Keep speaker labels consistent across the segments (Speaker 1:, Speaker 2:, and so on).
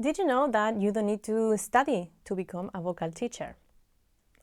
Speaker 1: Did you know that you don't need to study to become a vocal teacher?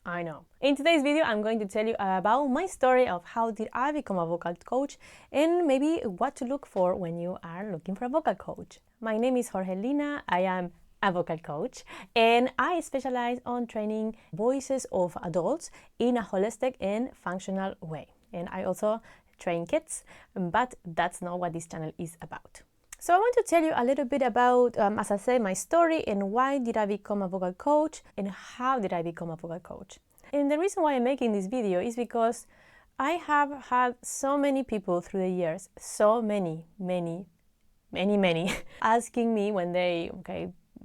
Speaker 1: I know. In today's video, I'm going to tell you about my story of how did I become a vocal coach and maybe what to look for when you are looking for a vocal coach. My name is Jorge Lina. I am a vocal coach and I specialize on training voices of adults in a holistic and functional way. And I also train kids, but that's not what this channel is about. So I want to tell you a little bit about, as I say, my story and why did I become a vocal coach and how did I become a vocal coach. And the reason why I'm making this video is because I have had so many people through the years, so many, asking me when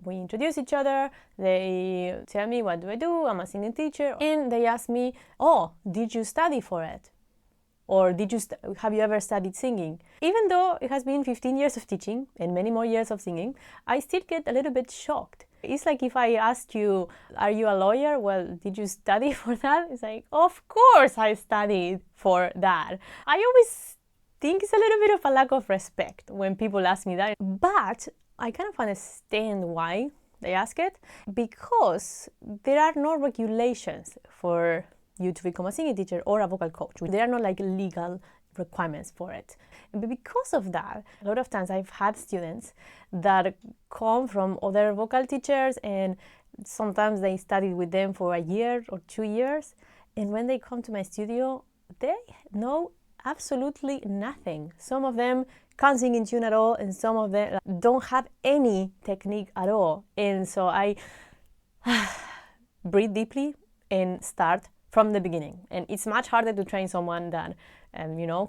Speaker 1: we introduce each other, they tell me, what do I do? I'm a singing teacher. And they ask me, oh, did you study for it? Or have you ever studied singing? Even though it has been 15 years of teaching and many more years of singing, I still get a little bit shocked. It's like if I asked you, are you a lawyer? Well, did you study for that? It's like, of course I studied for that. I always think it's a little bit of a lack of respect when people ask me that. But I kind of understand why they ask it, because there are no regulations for you to become a singing teacher or a vocal coach. There are no legal requirements for it. But because of that, a lot of times I've had students that come from other vocal teachers and sometimes they studied with them for a year or 2 years. And when they come to my studio, they know absolutely nothing. Some of them can't sing in tune at all and some of them don't have any technique at all. And so I breathe deeply and start from the beginning. And it's much harder to train someone that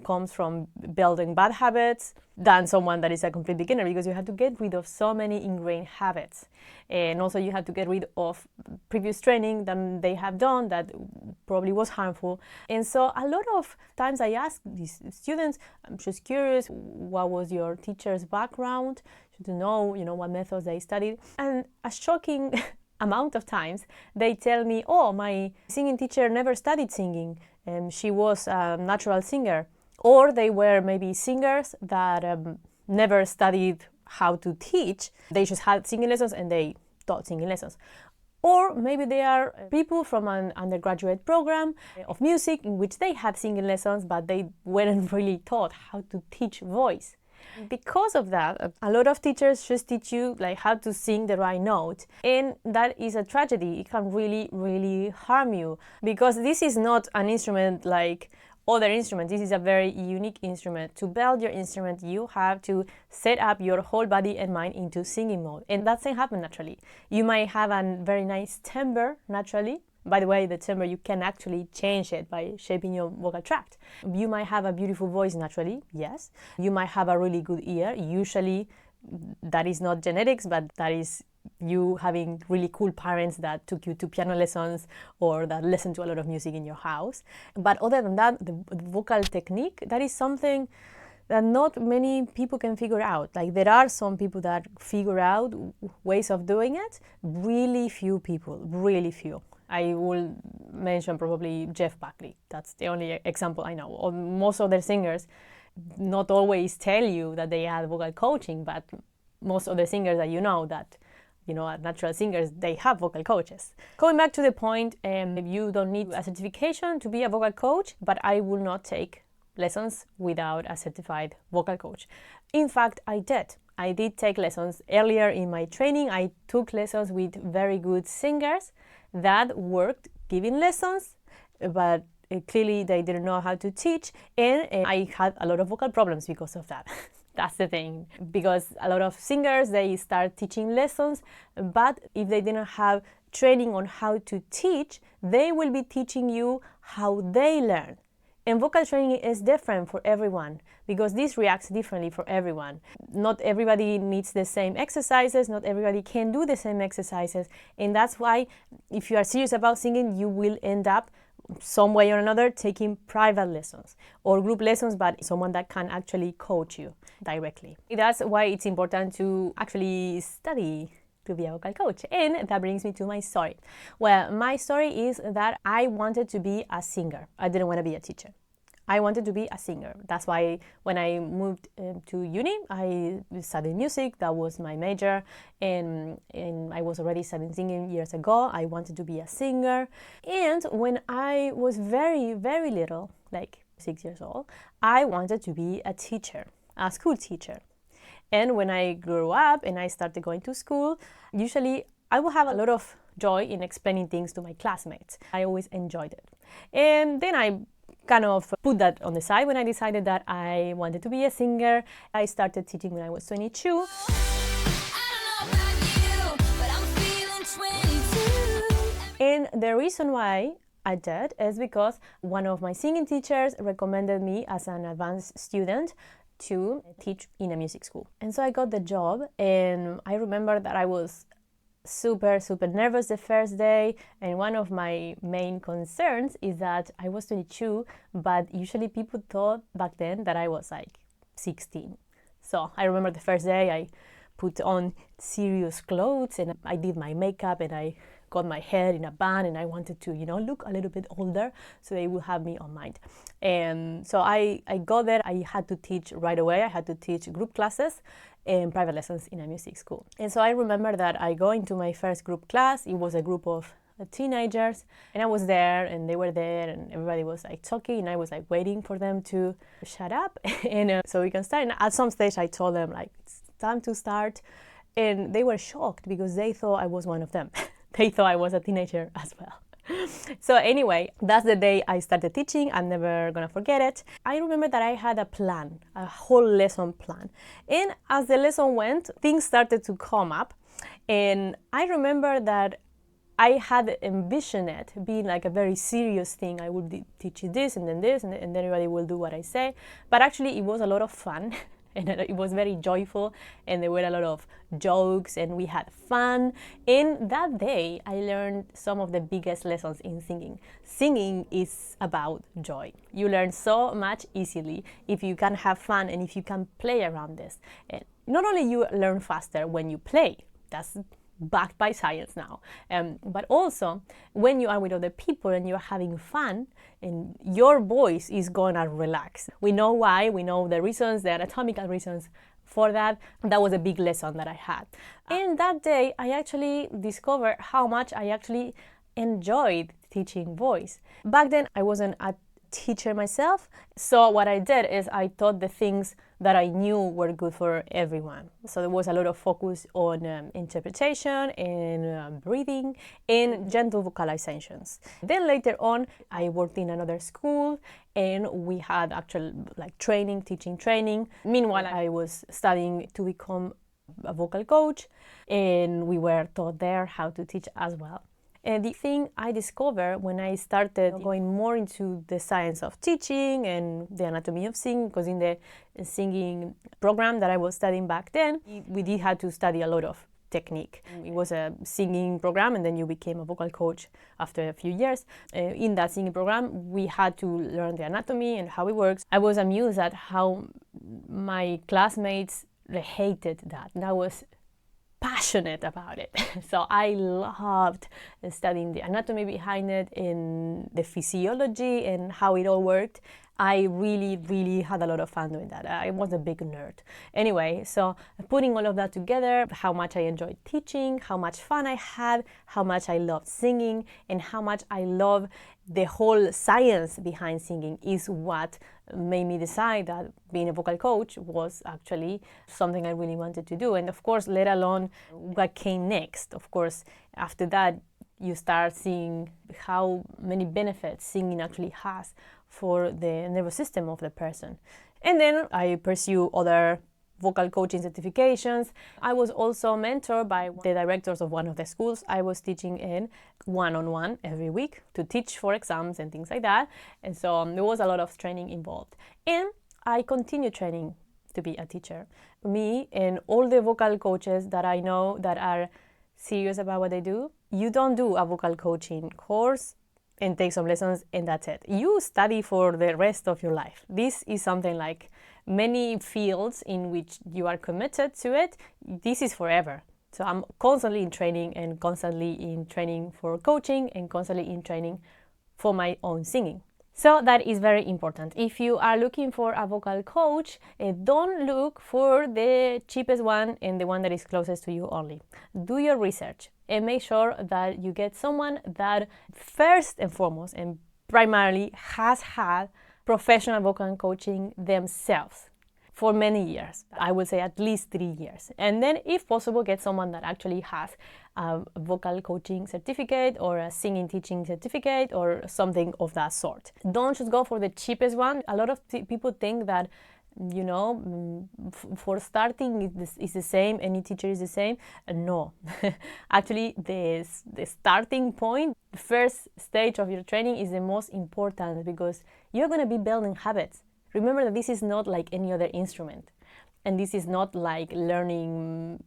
Speaker 1: comes from building bad habits than someone that is a complete beginner, because you have to get rid of so many ingrained habits. And also you have to get rid of previous training that they have done that probably was harmful. And so a lot of times I ask these students, I'm just curious, what was your teacher's background? To know, what methods they studied. And a shocking amount of times they tell me, oh, my singing teacher never studied singing and she was a natural singer. Or they were maybe singers that never studied how to teach. They just had singing lessons and they taught singing lessons. Or maybe they are people from an undergraduate program of music in which they had singing lessons, but they weren't really taught how to teach voice. Because of that, a lot of teachers just teach you how to sing the right note, and that is a tragedy. It can really, really harm you, because this is not an instrument like other instruments. This is a very unique instrument. To build your instrument, you have to set up your whole body and mind into singing mode, and that doesn't happen naturally. You might have a very nice timbre naturally. By the way, the timbre, you can actually change it by shaping your vocal tract. You might have a beautiful voice naturally, yes. You might have a really good ear. Usually that is not genetics, but that is you having really cool parents that took you to piano lessons or that listened to a lot of music in your house. But other than that, the vocal technique, that is something that not many people can figure out. There are some people that figure out ways of doing it, really few people, really few. I will mention probably Jeff Buckley. That's the only example I know. Or most other singers not always tell you that they had vocal coaching, but most of the singers that are natural singers, they have vocal coaches. Going back to the point, you don't need a certification to be a vocal coach, but I will not take lessons without a certified vocal coach. In fact, I did take lessons earlier in my training. I took lessons with very good singers that worked giving lessons, but clearly they didn't know how to teach, and I had a lot of vocal problems because of that. That's the thing, because a lot of singers, they start teaching lessons, but if they didn't have training on how to teach, they will be teaching you how they learn. And vocal training is different for everyone, because this reacts differently for everyone. Not everybody needs the same exercises, not everybody can do the same exercises, and that's why if you are serious about singing, you will end up some way or another taking private lessons or group lessons, but someone that can actually coach you directly. That's why it's important to actually study to be a vocal coach. And that brings me to my story. Well, my story is that I wanted to be a singer. I didn't want to be a teacher. I wanted to be a singer. That's why when I moved to uni, I studied music. That was my major. And I was already studying singing years ago. I wanted to be a singer. And when I was very, very little, like 6 years old, I wanted to be a teacher, a school teacher. And when I grew up and I started going to school, usually I would have a lot of joy in explaining things to my classmates. I always enjoyed it. And then I kind of put that on the side when I decided that I wanted to be a singer. I started teaching when I was 22. And the reason why I did is because one of my singing teachers recommended me as an advanced student to teach in a music school. And so I got the job, and I remember that I was super nervous the first day, and one of my main concerns is that I was 22, but usually people thought back then that I was like 16. So I remember the first day I put on serious clothes and I did my makeup and I got my hair in a bun, and I wanted to, look a little bit older so they would have me on mind. And so I got there. I had to teach right away. I had to teach group classes and private lessons in a music school. And so I remember that I go into my first group class. It was a group of teenagers, and I was there and they were there and everybody was like talking, and I was like waiting for them to shut up and so we can start. And at some stage I told them like, it's time to start, and they were shocked because they thought I was one of them. They thought I was a teenager as well. So anyway, that's the day I started teaching. I'm never gonna forget it. I remember that I had a plan, a whole lesson plan. And as the lesson went, things started to come up. And I remember that I had envisioned it being like a very serious thing. I would teach you this, and then everybody will do what I say. But actually it was a lot of fun. And it was very joyful, and there were a lot of jokes, and we had fun. And that day, I learned some of the biggest lessons in singing. Singing is about joy. You learn so much easily if you can have fun and if you can play around this. And not only you learn faster when you play, that's backed by science now, but also when you are with other people and you're having fun, and your voice is gonna relax. We know why, we know the reasons, the anatomical reasons for that. That was a big lesson that I had. And that day I actually discovered how much I actually enjoyed teaching voice. Back then I wasn't a teacher myself, so what I did is I taught the things that I knew were good for everyone. So there was a lot of focus on interpretation and breathing and gentle vocalizations. Then later on, I worked in another school and we had actual teaching training. Meanwhile, I was studying to become a vocal coach, and we were taught there how to teach as well. And the thing I discovered when I started going more into the science of teaching and the anatomy of singing, because in the singing program that I was studying back then, we did have to study a lot of technique. It was a singing program, and then you became a vocal coach after a few years. In that singing program, we had to learn the anatomy and how it works. I was amused at how my classmates hated that. And I was passionate about it. So I loved studying the anatomy behind it and the physiology and how it all worked. I really had a lot of fun doing that. I was a big nerd. Anyway, so putting all of that together, how much I enjoyed teaching, how much fun I had, how much I loved singing, and how much I love the whole science behind singing is what made me decide that being a vocal coach was actually something I really wanted to do. And of course, let alone what came next. Of course, after that, you start seeing how many benefits singing actually has for the nervous system of the person. And then I pursue other vocal coaching certifications. I was also mentored by the directors of one of the schools I was teaching in one-on-one every week to teach for exams and things like that. And so there was a lot of training involved. And I continued training to be a teacher. Me and all the vocal coaches that I know that are serious about what they do, you don't do a vocal coaching course and take some lessons and that's it. You study for the rest of your life. This is something like many fields in which you are committed to it. This is forever. So I'm constantly in training and constantly in training for coaching and constantly in training for my own singing. So that is very important. If you are looking for a vocal coach, don't look for the cheapest one and the one that is closest to you only. Do your research and make sure that you get someone that first and foremost and primarily has had professional vocal coaching themselves for many years. I would say at least 3 years. And then, if possible, get someone that actually has a vocal coaching certificate or a singing teaching certificate or something of that sort. Don't just go for the cheapest one. A lot of people think that, you know, for starting it's the same, any teacher is the same. No. Actually, the starting point, the first stage of your training is the most important, because you're going to be building habits. Remember that this is not like any other instrument, and this is not like learning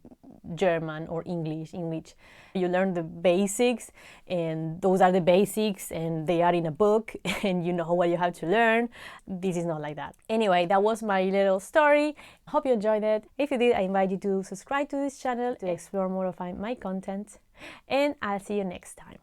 Speaker 1: German or English, in which you learn the basics, and those are the basics, and they are in a book, and you know what you have to learn. This is not like that. Anyway, that was my little story. Hope you enjoyed it. If you did, I invite you to subscribe to this channel to explore more of my content, and I'll see you next time.